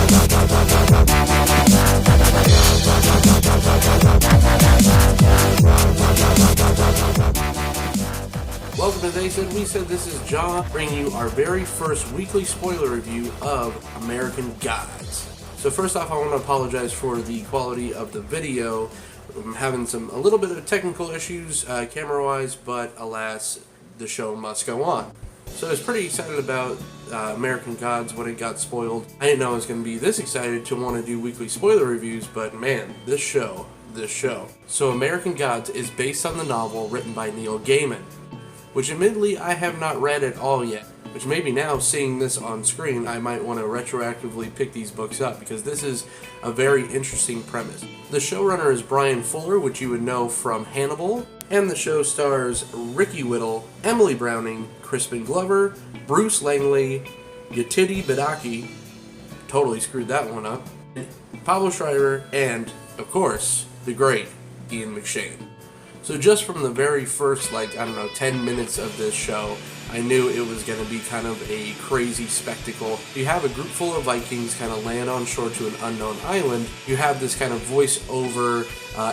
Welcome to They Said We Said. This is John, bringing you our very first weekly spoiler review of American Gods. So first off, I want to apologize for the quality of the video. I'm having a little bit of technical issues camera-wise, but alas, the show must go on. So I was pretty excited about American Gods when it got spoiled. I didn't know I was going to be this excited to want to do weekly spoiler reviews, but man, this show. So American Gods is based on the novel written by Neil Gaiman, which admittedly I have not read at all yet, which maybe now, seeing this on screen, I might want to retroactively pick these books up, because this is a very interesting premise. The showrunner is Brian Fuller, which you would know from Hannibal, and the show stars Ricky Whittle, Emily Browning, Crispin Glover, Bruce Langley, Yetide Badaki, totally screwed that one up, Pablo Schreiber, and, of course, the great Ian McShane. So just from the very first, 10 minutes of this show, I knew it was going to be kind of a crazy spectacle. You have a group full of Vikings kind of land on shore to an unknown island. You have this kind of voice-over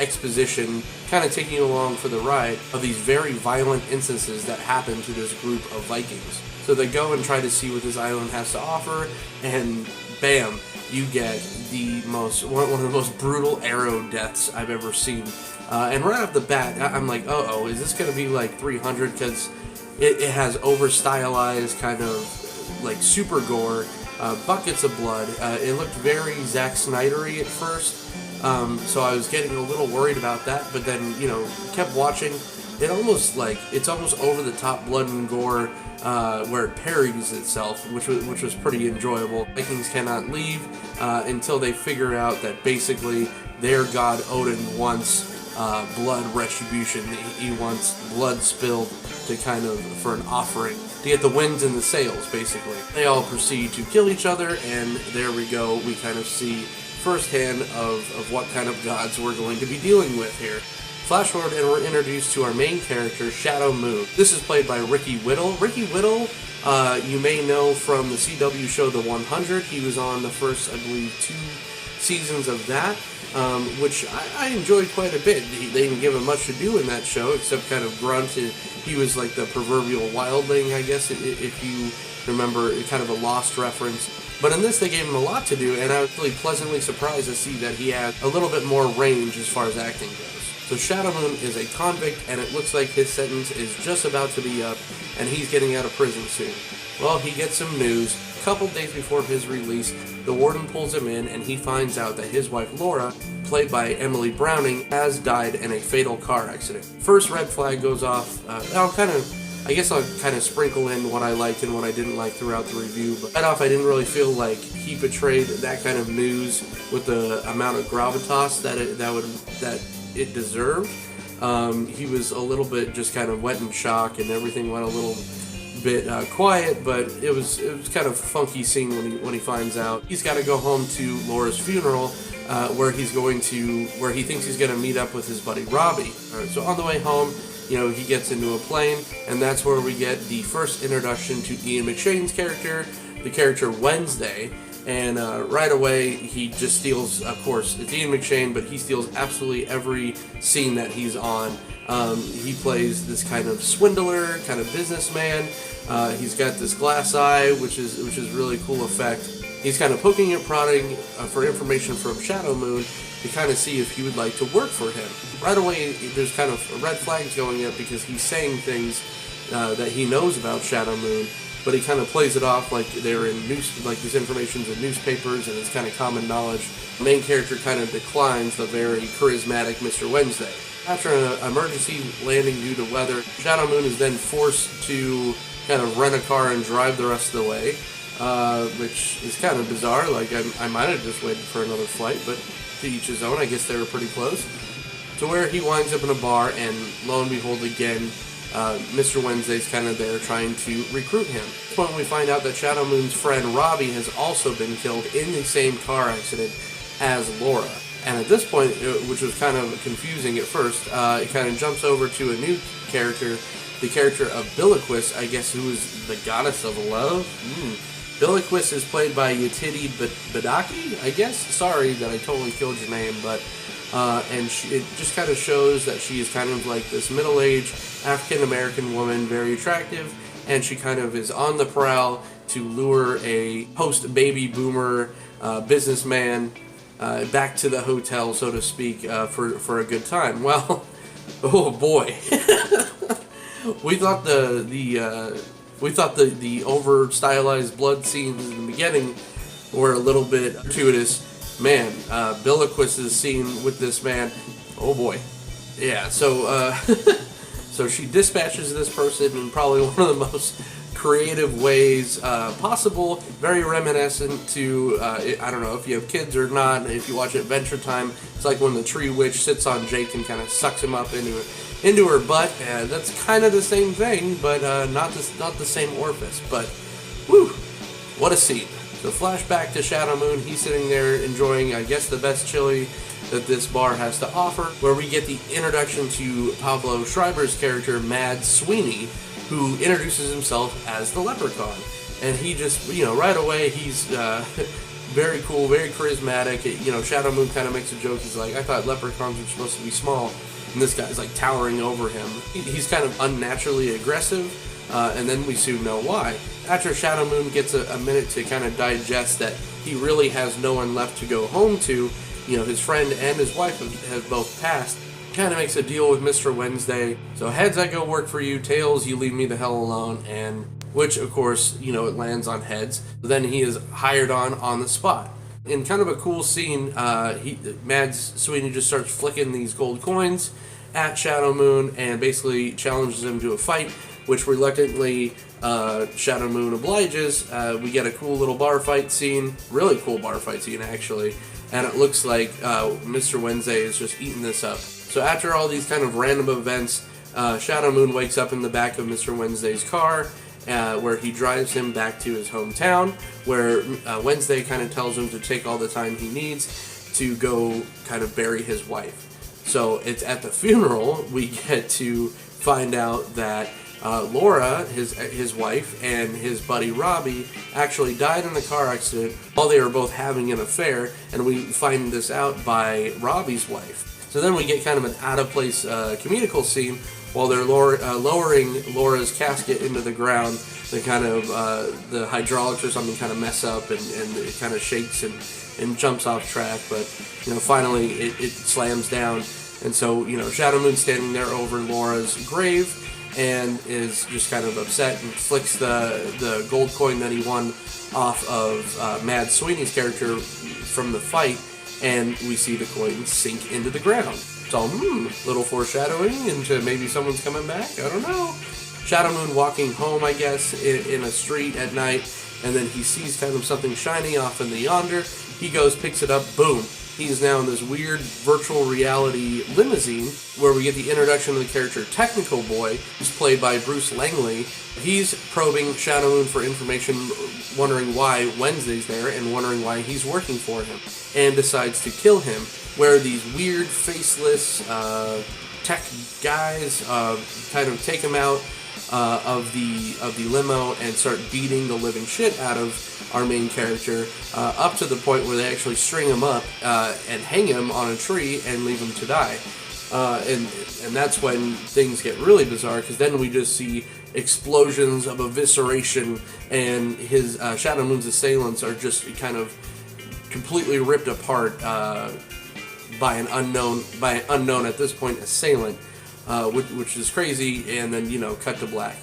exposition kind of taking you along for the ride of these very violent instances that happen to this group of Vikings. So they go and try to see what this island has to offer, and bam, you get one of the most brutal arrow deaths I've ever seen. And right off the bat, I'm like, uh-oh, is this going to be like 300? Because it has over-stylized kind of super gore, buckets of blood. It looked very Zack Snyder-y at first, so I was getting a little worried about that. But then, kept watching. It's almost over-the-top blood and gore, where it parodies itself, which was pretty enjoyable. Vikings cannot leave until they figure out that basically their god Odin wants blood retribution. He wants blood spilled for an offering to get the winds and the sails, basically. They all proceed to kill each other, and there we go. We kind of see firsthand of what kind of gods we're going to be dealing with here. Flash forward, and we're introduced to our main character, Shadow Moon. This is played by Ricky Whittle. Ricky Whittle, you may know from the CW show The 100. He was on the first, I believe, 2 seasons of that, which I enjoyed quite a bit. They didn't give him much to do in that show, except kind of grunt. He was like the proverbial wildling, I guess, if you remember, kind of a Lost reference. But in this, they gave him a lot to do, and I was really pleasantly surprised to see that he had a little bit more range as far as acting goes. So Shadow Moon is a convict, and it looks like his sentence is just about to be up, and he's getting out of prison soon. Well, he gets some news. A couple days before his release, the warden pulls him in, and he finds out that his wife Laura, played by Emily Browning, has died in a fatal car accident. First red flag goes off. I'll kind of sprinkle in what I liked and what I didn't like throughout the review. But right off, I didn't really feel like he portrayed that kind of news with the amount of gravitas that it deserved. He was a little bit just kind of wet in shock, and everything went a little bit quiet, but it was kind of a funky scene when he finds out. He's got to go home to Laura's funeral, where he thinks he's going to meet up with his buddy Robbie. So on the way home, he gets into a plane, and that's where we get the first introduction to Ian McShane's character, the character Wednesday. And right away, he just steals, of course, it's Ian McShane, but he steals absolutely every scene that he's on. He plays this kind of swindler, kind of businessman. He's got this glass eye, which is really cool effect. He's kind of poking and prodding for information from Shadow Moon to kind of see if he would like to work for him. Right away, there's kind of red flags going up because he's saying things that he knows about Shadow Moon, but he kind of plays it off like they're in this information's in newspapers and it's kind of common knowledge. The main character kind of declines the very charismatic Mr. Wednesday. After an emergency landing due to weather, Shadow Moon is then forced to kind of rent a car and drive the rest of the way, which is kind of bizarre. I might have just waited for another flight, but to each his own. I guess they were pretty close. To where he winds up in a bar, and lo and behold, again, Mr. Wednesday's kind of there trying to recruit him. At this point, we find out that Shadow Moon's friend Robbie has also been killed in the same car accident as Laura. And at this point, which was kind of confusing at first, it kind of jumps over to a new character, the character of Biliquis, I guess, who is the goddess of love. Billiquist is played by Yetide Badaki, I guess. Sorry that I totally killed your name, but and it just kind of shows that she is kind of like this middle-aged African-American woman, very attractive, and she kind of is on the prowl to lure a post-baby boomer businessman back to the hotel, so to speak, for a good time. Well, oh boy, we thought the over stylized blood scenes in the beginning were a little bit gratuitous. Man, Billiquist's scene with this man, oh boy, yeah. So so she dispatches this person in probably one of the most creative ways possible, very reminiscent to, I don't know if you have kids or not, if you watch Adventure Time, it's like when the tree witch sits on Jake and kind of sucks him up into her butt. That's kind of the same thing, but not the same orifice. But, whew, what a scene. So flashback to Shadow Moon, he's sitting there enjoying, I guess, the best chili that this bar has to offer, where we get the introduction to Pablo Schreiber's character, Mad Sweeney, who introduces himself as the Leprechaun. And he just, right away, he's very cool, very charismatic. Shadow Moon kind of makes a joke. He's like, I thought leprechauns were supposed to be small, and this guy's like towering over him. He's kind of unnaturally aggressive, and then we soon know why. After Shadow Moon gets a minute to kind of digest that he really has no one left to go home to, his friend and his wife have both passed, kind of makes a deal with Mr. Wednesday. So heads, I go work for you, tails, you leave me the hell alone, and which of course, it lands on heads. Then he is hired on the spot. In kind of a cool scene, Mads Sweeney just starts flicking these gold coins at Shadow Moon and basically challenges him to a fight, which reluctantly Shadow Moon obliges. We get a cool little bar fight scene, really cool bar fight scene actually, and it looks like Mr. Wednesday is just eating this up. So after all these kind of random events, Shadow Moon wakes up in the back of Mr. Wednesday's car, where he drives him back to his hometown, where Wednesday kind of tells him to take all the time he needs to go kind of bury his wife. So it's at the funeral we get to find out that Laura, his wife, and his buddy Robbie actually died in a car accident while they were both having an affair, and we find this out by Robbie's wife. So then we get kind of an out-of-place comedical scene while they're lowering Laura's casket into the ground. The kind of the hydraulics or something kind of mess up, and it kind of shakes and jumps off track. But finally it slams down, and so Shadow Moon's standing there over Laura's grave and is just kind of upset and flicks the gold coin that he won off of Mad Sweeney's character from the fight. And we see the coin sink into the ground. So, little foreshadowing into maybe someone's coming back. I don't know. Shadow Moon walking home, I guess, in a street at night, and then he sees kind of something shiny off in the yonder. He goes, picks it up, boom. He's now in this weird virtual reality limousine where we get the introduction of the character Technical Boy, who's played by Bruce Langley. He's probing Shadow Moon for information, wondering why Wednesday's there and wondering why he's working for him, and decides to kill him, where these weird, faceless tech guys kind of take him out of the limo and start beating the living shit out of our main character, up to the point where they actually string him up and hang him on a tree and leave him to die. And that's when things get really bizarre, because then we just see explosions of evisceration, and his Shadow Moon's assailants are just kind of completely ripped apart by an unknown at this point assailant, which is crazy. And then cut to black.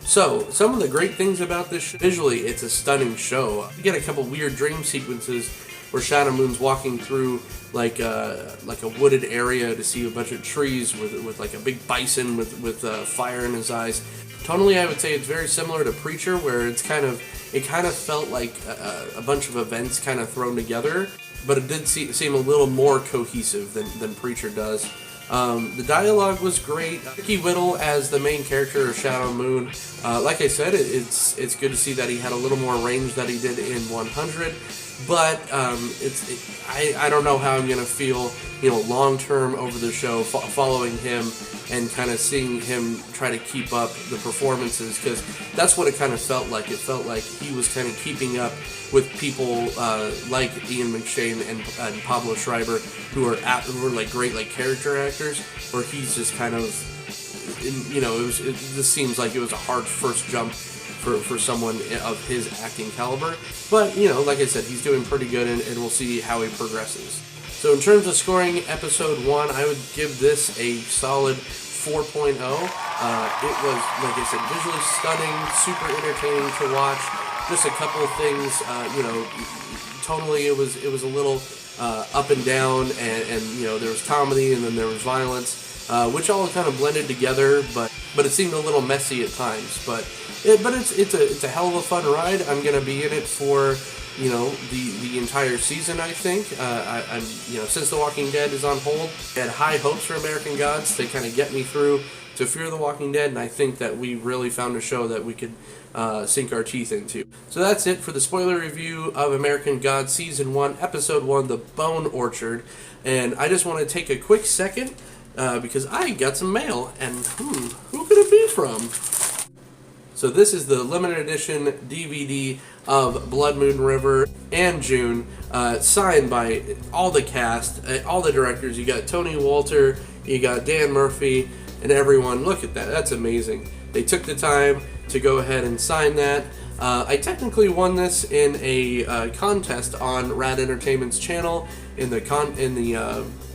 So, some of the great things about this visually, it's a stunning show. You get a couple weird dream sequences where Shadow Moon's walking through like a wooded area to see a bunch of trees with like a big bison with fire in his eyes. Tonally, I would say it's very similar to Preacher, where it kind of felt like a bunch of events kind of thrown together, but it did seem a little more cohesive than Preacher does. The dialogue was great. Ricky Whittle as the main character of Shadow Moon. Like I said, it's good to see that he had a little more range than he did in 100. but I don't know how I'm gonna feel, long term over the show, following him and kind of seeing him try to keep up the performances, because that's what it kind of felt like. It felt like he was kind of keeping up with people like Ian McShane and Pablo Schreiber, who are like great like character actors, where he's just kind of, this seems like it was a hard first jump for someone of his acting caliber. But, like I said, he's doing pretty good, and we'll see how he progresses. So in terms of scoring episode 1, I would give this a solid 4.0. It was, like I said, visually stunning, super entertaining to watch. Just a couple of things, tonally it was a little up and down, and there was comedy and then there was violence, which all kind of blended together, but it seemed a little messy at times. But it's a hell of a fun ride. I'm gonna be in it for the entire season. I think I'm since The Walking Dead is on hold, I had high hopes for American Gods to kind of get me through to Fear the Walking Dead, and I think that we really found a show that we could sink our teeth into. So that's it for the spoiler review of American Gods Season 1, Episode 1, The Bone Orchard. And I just want to take a quick second because I got some mail, and who could it be from? So this is the limited edition DVD of Blood Moon River and June, signed by all the cast, all the directors. You got Tony Walter, you got Dan Murphy, and everyone. Look at that, that's amazing. They took the time to go ahead and sign that. I technically won this in a contest on Rad Entertainment's channel in the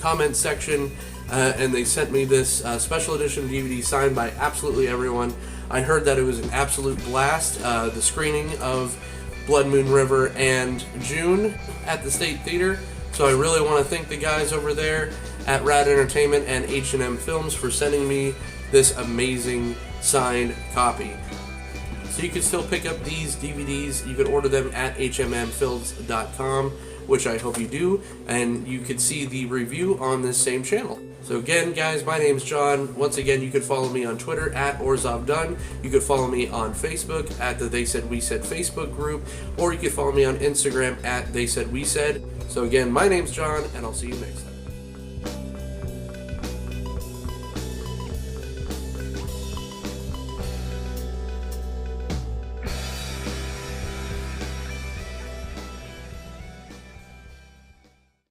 comment section, and they sent me this special edition DVD signed by absolutely everyone. I heard that it was an absolute blast, the screening of Blood Moon River and June at the State Theater. So I really want to thank the guys over there at Rad Entertainment and Hm&m Films for sending me this amazing signed copy. So you can still pick up these DVDs. You can order them at hmmfilms.com, which I hope you do, and you can see the review on this same channel. So again, guys, my name's John. Once again, you can follow me on Twitter at OrzovDunn. You can follow me on Facebook at the They Said We Said Facebook group, or you can follow me on Instagram at They Said We Said. So again, my name's John, and I'll see you next time.